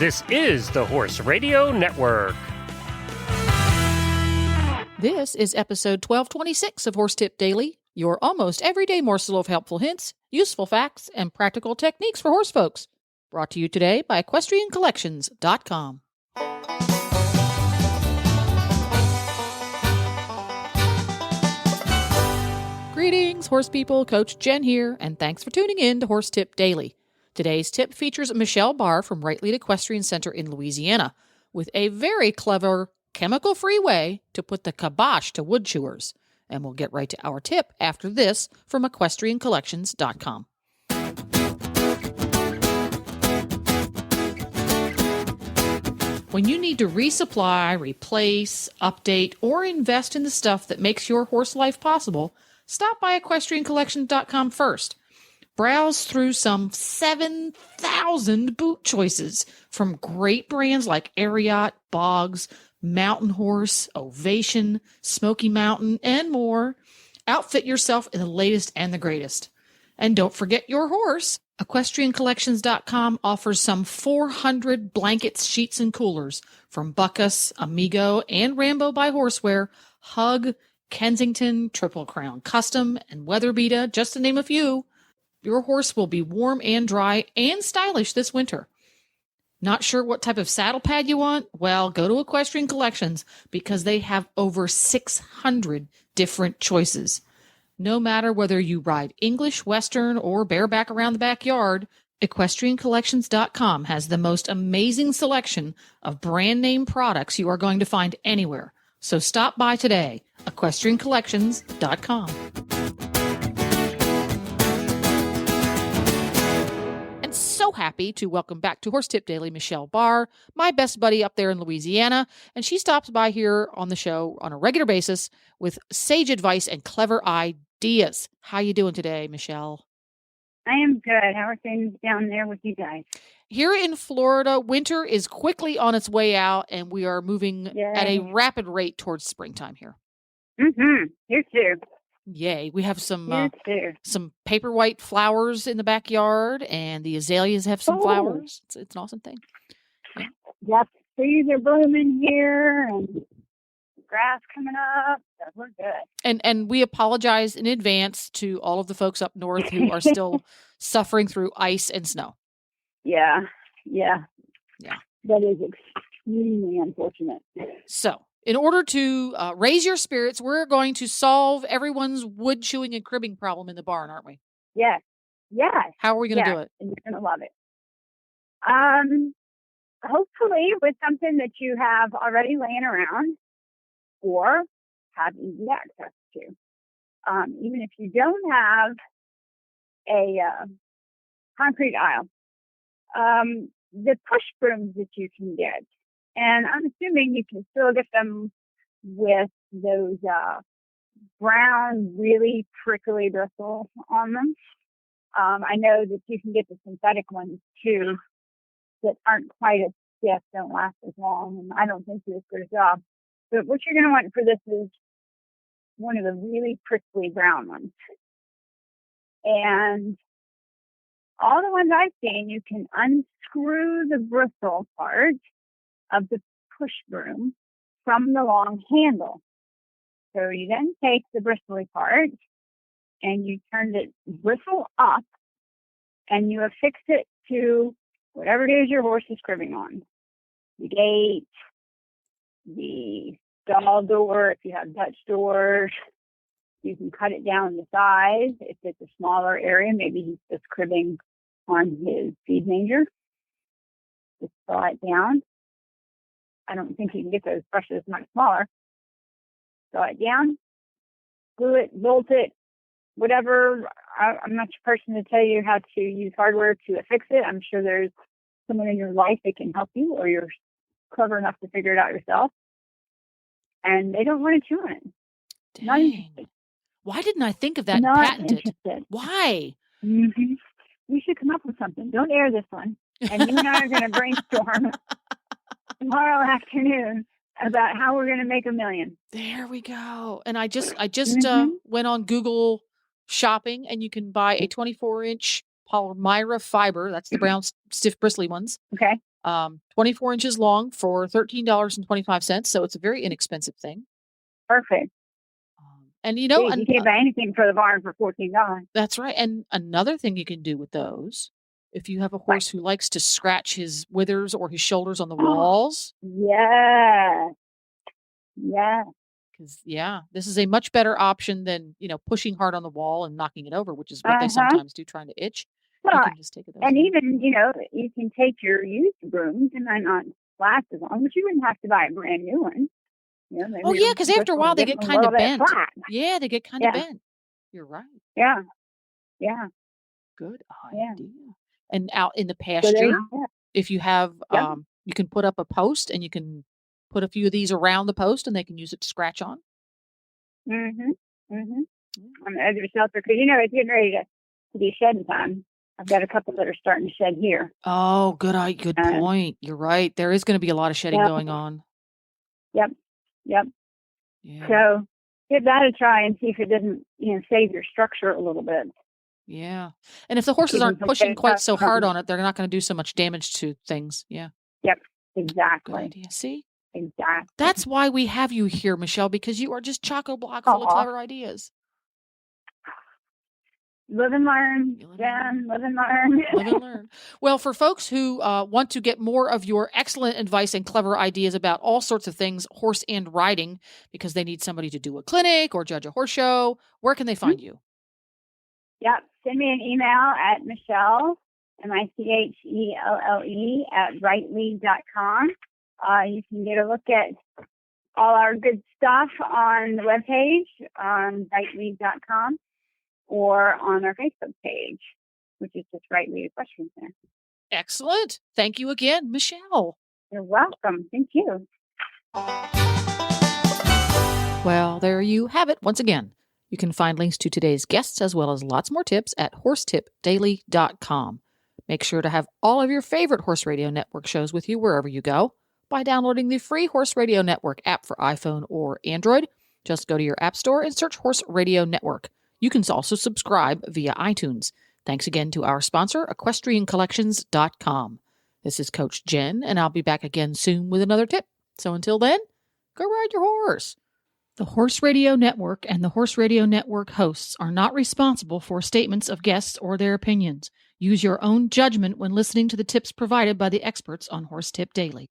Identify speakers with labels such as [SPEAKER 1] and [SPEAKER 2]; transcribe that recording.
[SPEAKER 1] This is the Horse Radio Network.
[SPEAKER 2] This is episode 1226 of Horse Tip Daily, your almost everyday morsel of helpful hints, useful facts, and practical techniques for horse folks. Brought to you today by EquestrianCollections.com. Greetings, horse people. Coach Jen here, and thanks for tuning in to Horse Tip Daily. Today's tip features Michelle Barr from Right Lead Equestrian Center in Louisiana with a very clever, chemical-free way to put the kibosh to wood chewers. And we'll get right to our tip after this from EquestrianCollections.com. When you need to resupply, replace, update, or invest in the stuff that makes your horse life possible, stop by EquestrianCollections.com first. Browse through some 7,000 boot choices from great brands like Ariat, Boggs, Mountain Horse, Ovation, Smoky Mountain, and more. Outfit yourself in the latest and the greatest. And don't forget your horse. EquestrianCollections.com offers some 400 blankets, sheets, and coolers from Buckus, Amigo, and Rambo by Horseware, Hug, Kensington, Triple Crown Custom, and Weatherbeta, just to name a few. Your horse will be warm and dry and stylish this winter. Not sure what type of saddle pad you want? Well, go to Equestrian Collections because they have over 600 different choices. No matter whether you ride English, Western, or bareback around the backyard, EquestrianCollections.com has the most amazing selection of brand name products you are going to find anywhere. So stop by today, EquestrianCollections.com. So happy to welcome back to Horse Tip Daily Michelle Barr, my best buddy up there in Louisiana, and she stops by here on the show on a regular basis with sage advice and clever ideas. How you doing today, Michelle?
[SPEAKER 3] I am good. How are things down there with you guys?
[SPEAKER 2] Here in Florida, winter is quickly on its way out, and we are moving at a rapid rate towards springtime here.
[SPEAKER 3] Mm-hmm. Here too.
[SPEAKER 2] Yay. We have some paper white flowers in the backyard, and the azaleas have some flowers. It's an awesome thing.
[SPEAKER 3] Yeah. Yep. Trees are blooming here, and grass coming up. So we're good.
[SPEAKER 2] And we apologize in advance to all of the folks up north who are still suffering through ice and snow.
[SPEAKER 3] Yeah. That is extremely unfortunate.
[SPEAKER 2] So, in order to raise your spirits, we're going to solve everyone's wood chewing and cribbing problem in the barn, aren't we?
[SPEAKER 3] Yes.
[SPEAKER 2] How are we going to do it?
[SPEAKER 3] And you're going to love it. Hopefully with something that you have already laying around or have easy access to. Even if you don't have a concrete aisle, the push brooms that you can get. And I'm assuming you can still get them with those brown, really prickly bristles on them. I know that you can get the synthetic ones too that aren't quite as stiff, don't last as long, and I don't think do as good a job. But what you're going to want for this is one of the really prickly brown ones. And all the ones I've seen, you can unscrew the bristle part of the push broom from the long handle. So you then take the bristly part and you turn the bristle up and you affix it to whatever it is your horse is cribbing on. The gate, the stall door, if you have Dutch doors. You can cut it down to size. If it's a smaller area, maybe he's just cribbing on his feed manger. Just saw it down. I don't think you can get those brushes much smaller. Saw it down, glue it, bolt it, whatever. I'm not your person to tell you how to use hardware to affix it. I'm sure there's someone in your life that can help you, or you're clever enough to figure it out yourself. And they don't want to chew on it.
[SPEAKER 2] Dang.
[SPEAKER 3] Not interested.
[SPEAKER 2] Why didn't I think of that and
[SPEAKER 3] Not
[SPEAKER 2] patent it?
[SPEAKER 3] interested.
[SPEAKER 2] Why?
[SPEAKER 3] Mm-hmm. You should come up with something. Don't air this one. And you and I are going to brainstorm tomorrow afternoon about how we're going to make $1 million.
[SPEAKER 2] There we go. And I just went on Google shopping, and you can buy a 24-inch Palmyra fiber. That's the brown, stiff, bristly ones.
[SPEAKER 3] Okay.
[SPEAKER 2] 24 inches long for $13.25. So it's a very inexpensive thing.
[SPEAKER 3] Perfect.
[SPEAKER 2] And
[SPEAKER 3] You can't buy anything for the barn for $14.
[SPEAKER 2] That's right. And another thing you can do with those, if you have a horse who likes to scratch his withers or his shoulders on the walls.
[SPEAKER 3] Yeah. Yeah.
[SPEAKER 2] Because, this is a much better option than, pushing hard on the wall and knocking it over, which is what they sometimes do trying to itch.
[SPEAKER 3] Well,
[SPEAKER 2] you can just take
[SPEAKER 3] and even, you can take your used brooms and might not last as long, but you wouldn't have to buy a brand new one.
[SPEAKER 2] Because after a while they get kind of bent. Yeah, they get kind of bent. You're right.
[SPEAKER 3] Yeah.
[SPEAKER 2] Good idea. And out in the pasture, if you have, you can put up a post and you can put a few of these around the post and they can use it to scratch on.
[SPEAKER 3] On the edge of a shelter, because it's getting ready to be shedding time. I've got a couple that are starting to shed here.
[SPEAKER 2] Oh, good point. You're right. There is going to be a lot of shedding going on.
[SPEAKER 3] Yep. Yeah. So give that a try and see if it doesn't, save your structure a little bit.
[SPEAKER 2] Yeah. And if the horses aren't pushing quite so hard on it, they're not going to do so much damage to things. Yeah.
[SPEAKER 3] Yep. Exactly.
[SPEAKER 2] Good idea. See?
[SPEAKER 3] Exactly.
[SPEAKER 2] That's why we have you here, Michelle, because you are just chock-a-block full of clever ideas.
[SPEAKER 3] Live and learn, Jen. Live and learn.
[SPEAKER 2] Live and learn. Well, for folks who want to get more of your excellent advice and clever ideas about all sorts of things, horse and riding, because they need somebody to do a clinic or judge a horse show, where can they find you?
[SPEAKER 3] Yep. Send me an email at Michelle, Michelle, @rightlead.com. You can get a look at all our good stuff on the webpage on rightlead.com. or on our Facebook page, which is just Right Lead Equestrian Center.
[SPEAKER 2] Excellent. Thank you again, Michelle.
[SPEAKER 3] You're welcome. Thank you.
[SPEAKER 2] Well, there you have it once again. You can find links to today's guests as well as lots more tips at horsetipdaily.com. Make sure to have all of your favorite Horse Radio Network shows with you wherever you go by downloading the free Horse Radio Network app for iPhone or Android. Just go to your app store and search Horse Radio Network. You can also subscribe via iTunes. Thanks again to our sponsor, equestriancollections.com. This is Coach Jen, and I'll be back again soon with another tip. So until then, go ride your horse. The Horse Radio Network and the Horse Radio Network hosts are not responsible for statements of guests or their opinions. Use your own judgment when listening to the tips provided by the experts on Horse Tip Daily.